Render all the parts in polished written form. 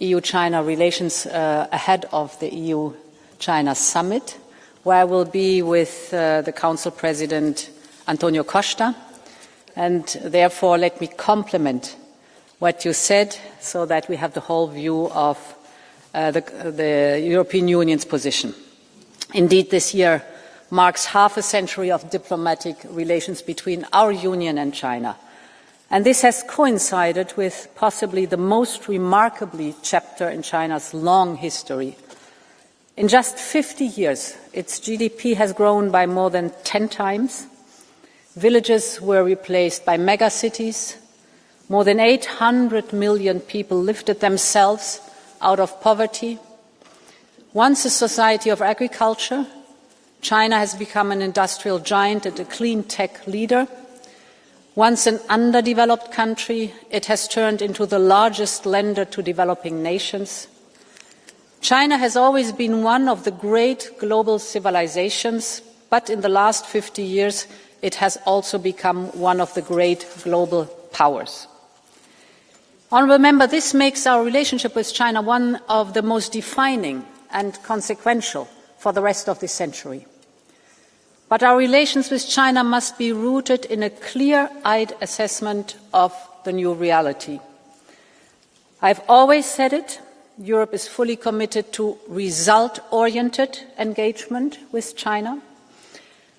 EU-China relations ahead of the EU-China summit, where I will be with the Council President Antonio Costa, and therefore let me complement what you said so that we have the whole view of the European Union's position. Indeed, this year marks half a century of diplomatic relations between our Union and China. And this has coincided with possibly the most remarkable chapter in China's long history. In just 50 years, its GDP has grown by more than 10 times. Villages were replaced by megacities. More than 800 million people lifted themselves out of poverty. Once a society of agriculture, China has become an industrial giant and a clean tech leader. Once an underdeveloped country, it has turned into the largest lender to developing nations. China has always been one of the great global civilizations, but in the last 50 years, it has also become one of the great global powers. Honourable Member, this makes our relationship with China one of the most defining and consequential for the rest of this century. But our relations with China must be rooted in a clear-eyed assessment of the new reality. I've always said it, Europe is fully committed to result-oriented engagement with China.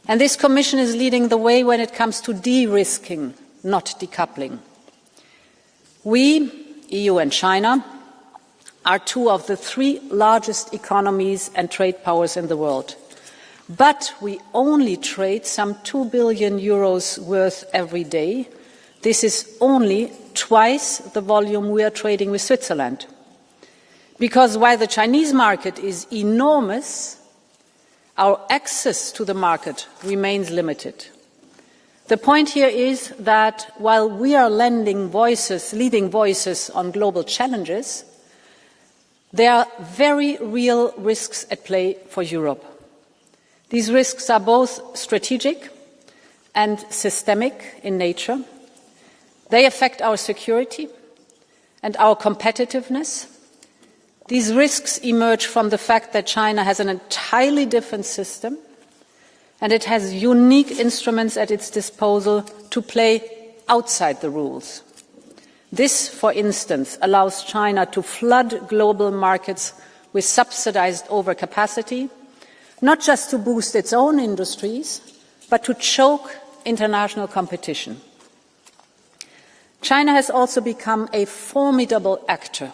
And this Commission is leading the way when it comes to de-risking, not decoupling. We, EU and China, are two of the three largest economies and trade powers in the world. But we only trade some 2 billion euros worth every day. This is only twice the volume we are trading with Switzerland. Because while the Chinese market is enormous, our access to the market remains limited. The point here is that while we are leading voices on global challenges, there are very real risks at play for Europe. These risks are both strategic and systemic in nature. They affect our security and our competitiveness. These risks emerge from the fact that China has an entirely different system and it has unique instruments at its disposal to play outside the rules. This, for instance, allows China to flood global markets with subsidized overcapacity, not just to boost its own industries, but to choke international competition. China has also become a formidable actor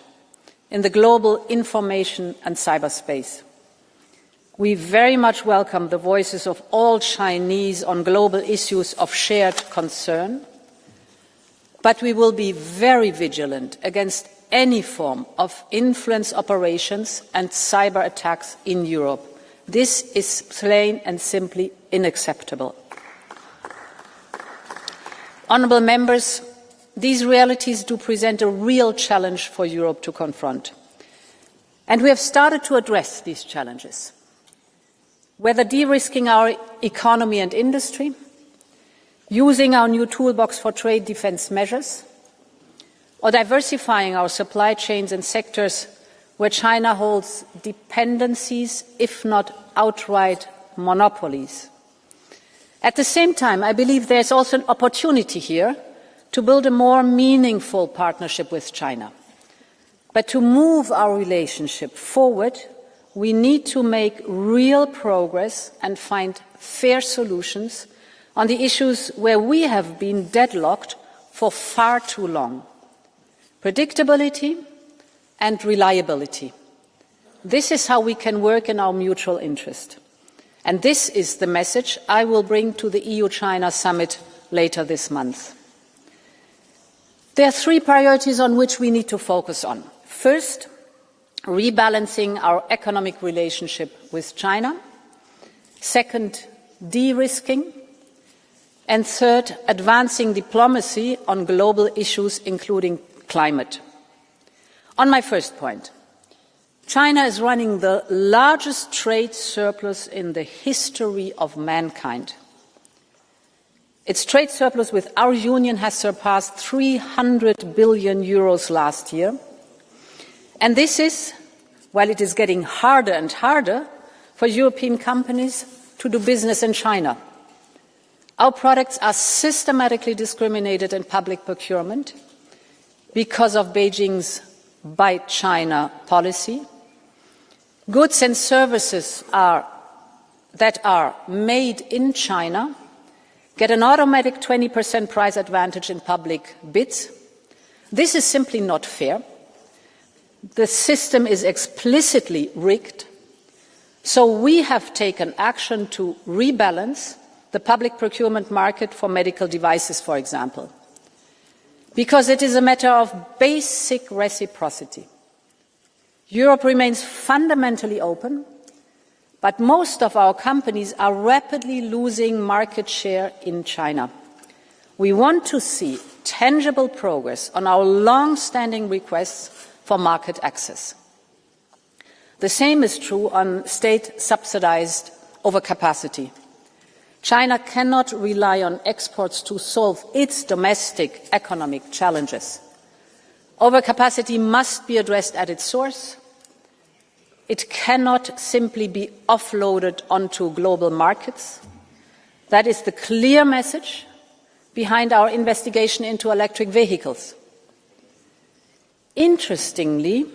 in the global information and cyberspace. We very much welcome the voices of all Chinese on global issues of shared concern, but we will be very vigilant against any form of influence operations and cyber attacks in Europe. This is plain and simply unacceptable. Honourable Members, these realities do present a real challenge for Europe to confront. And we have started to address these challenges. Whether de-risking our economy and industry, using our new toolbox for trade defence measures, or diversifying our supply chains in sectors where China holds dependencies, if not outright monopolies. At the same time, I believe there is also an opportunity here to build a more meaningful partnership with China. But to move our relationship forward, we need to make real progress and find fair solutions on the issues where we have been deadlocked for far too long: predictability and reliability. This is how we can work in our mutual interest. And this is the message I will bring to the EU-China summit later this month. There are three priorities on which we need to focus on. First, rebalancing our economic relationship with China. Second, de-risking. And third, advancing diplomacy on global issues, including climate. On my first point, China is running the largest trade surplus in the history of mankind. Its trade surplus with our Union has surpassed 300 billion euros last year. And this is, while it is getting harder and harder for European companies to do business in China. Our products are systematically discriminated in public procurement because of Beijing's Buy China policy. Goods and services that are made in China get an automatic 20% price advantage in public bids. This is simply not fair. The system is explicitly rigged. So we have taken action to rebalance the public procurement market for medical devices, for example, because it is a matter of basic reciprocity. Europe remains fundamentally open, but most of our companies are rapidly losing market share in China. We want to see tangible progress on our long-standing requests for market access. The same is true on state-subsidized overcapacity. China cannot rely on exports to solve its domestic economic challenges. Overcapacity must be addressed at its source. It cannot simply be offloaded onto global markets. That is the clear message behind our investigation into electric vehicles. Interestingly,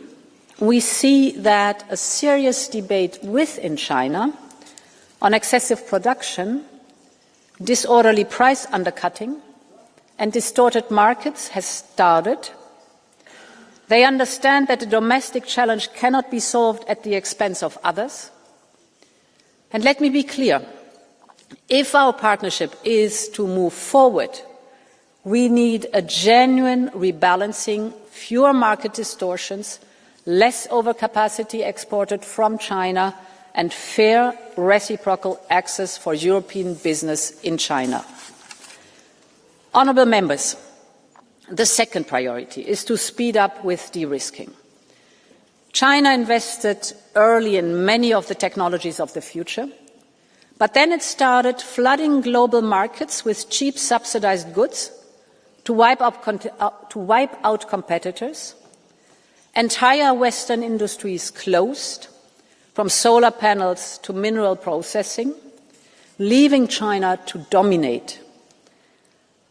we see that a serious debate within China on excessive production, disorderly price undercutting, and distorted markets has started. They understand that the domestic challenge cannot be solved at the expense of others. And let me be clear, if our partnership is to move forward, we need a genuine rebalancing, fewer market distortions, less overcapacity exported from China, and fair reciprocal access for European business in China. Honourable members, the second priority is to speed up with de-risking. China invested early in many of the technologies of the future, but then it started flooding global markets with cheap subsidized goods to wipe out competitors. Entire Western industries closed, from solar panels to mineral processing, leaving China to dominate.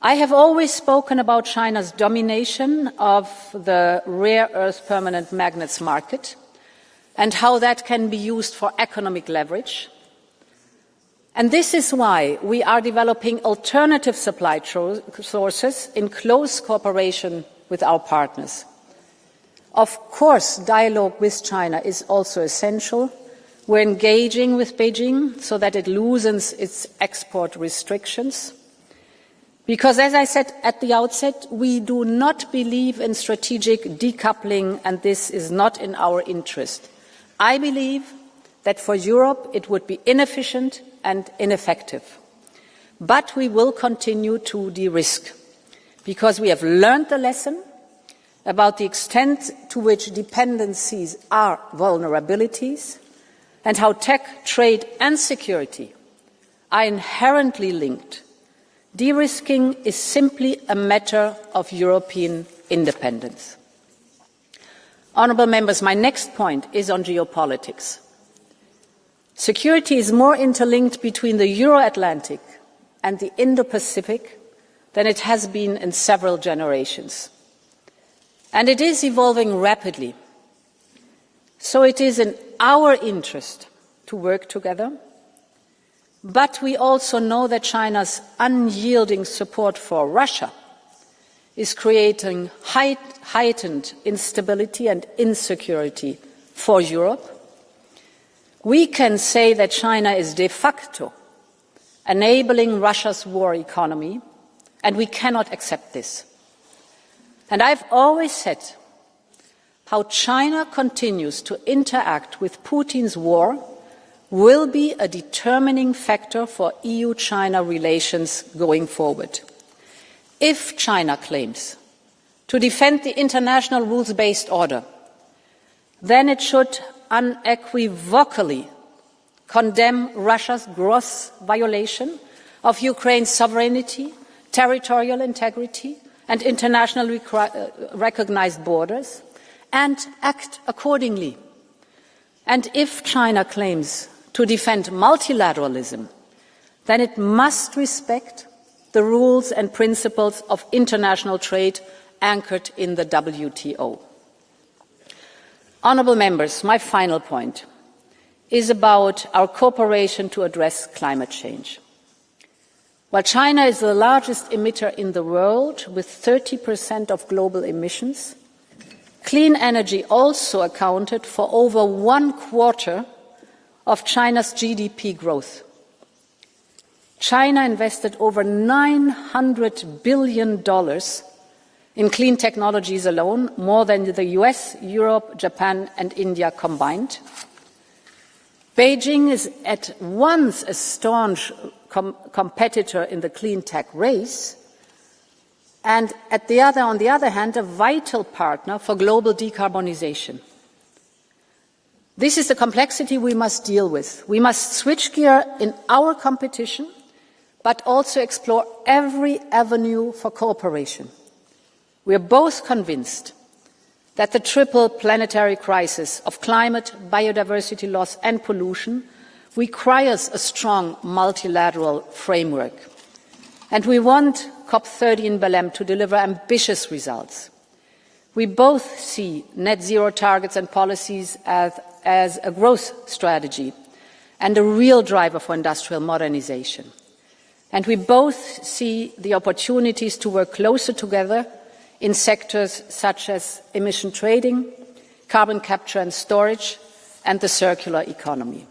I have always spoken about China's domination of the rare earth permanent magnets market and how that can be used for economic leverage. And this is why we are developing alternative supply sources in close cooperation with our partners. Of course, dialogue with China is also essential. We're engaging with Beijing so that it loosens its export restrictions. Because, as I said at the outset, we do not believe in strategic decoupling, and this is not in our interest. I believe that for Europe it would be inefficient and ineffective. But we will continue to de-risk, because we have learned the lesson about the extent to which dependencies are vulnerabilities and how tech, trade and security are inherently linked. De-risking is simply a matter of European independence. Honourable members, my next point is on geopolitics. Security is more interlinked between the Euro-Atlantic and the Indo-Pacific than it has been in several generations. And it is evolving rapidly. So it is in our interest to work together. But we also know that China's unyielding support for Russia is creating heightened instability and insecurity for Europe. We can say that China is de facto enabling Russia's war economy, and we cannot accept this. And I've always said how China continues to interact with Putin's war will be a determining factor for EU-China relations going forward. If China claims to defend the international rules-based order, then it should unequivocally condemn Russia's gross violation of Ukraine's sovereignty, territorial integrity and internationally recognized borders, and act accordingly. And if China claims to defend multilateralism, then it must respect the rules and principles of international trade anchored in the WTO. Honourable members, my final point is about our cooperation to address climate change. While China is the largest emitter in the world with 30% of global emissions, clean energy also accounted for over 1/4 of China's GDP growth. China invested over $900 billion in clean technologies alone, more than the US, Europe, Japan and India combined. Beijing is at once a staunch competitor in the clean tech race and on the other hand, a vital partner for global decarbonization. This is the complexity we must deal with. We must switch gear in our competition, but also explore every avenue for cooperation. We are both convinced that the triple planetary crisis of climate, biodiversity loss and pollution requires a strong multilateral framework. And we want COP30 in Belém to deliver ambitious results. We both see net zero targets and policies as a growth strategy and a real driver for industrial modernization. And we both see the opportunities to work closer together in sectors such as emission trading, carbon capture and storage, and the circular economy.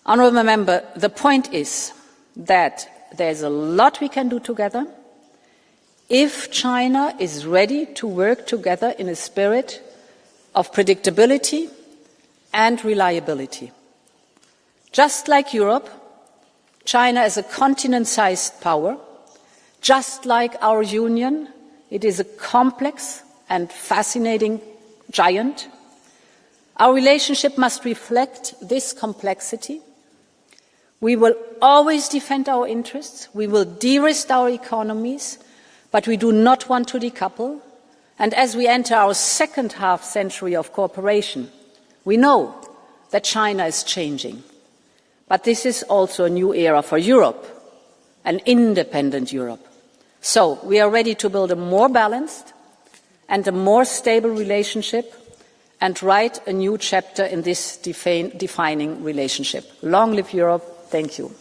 Honourable member, the point is that there's a lot we can do together if China is ready to work together in a spirit of predictability and reliability. Just like Europe, China is a continent-sized power. Just like our union, it is a complex and fascinating giant. Our relationship must reflect this complexity. We will always defend our interests. We will de-risk our economies, but we do not want to decouple. And as we enter our second half-century of cooperation, we know that China is changing. But this is also a new era for Europe, an independent Europe. So we are ready to build a more balanced and a more stable relationship and write a new chapter in this defining relationship. Long live Europe. Thank you.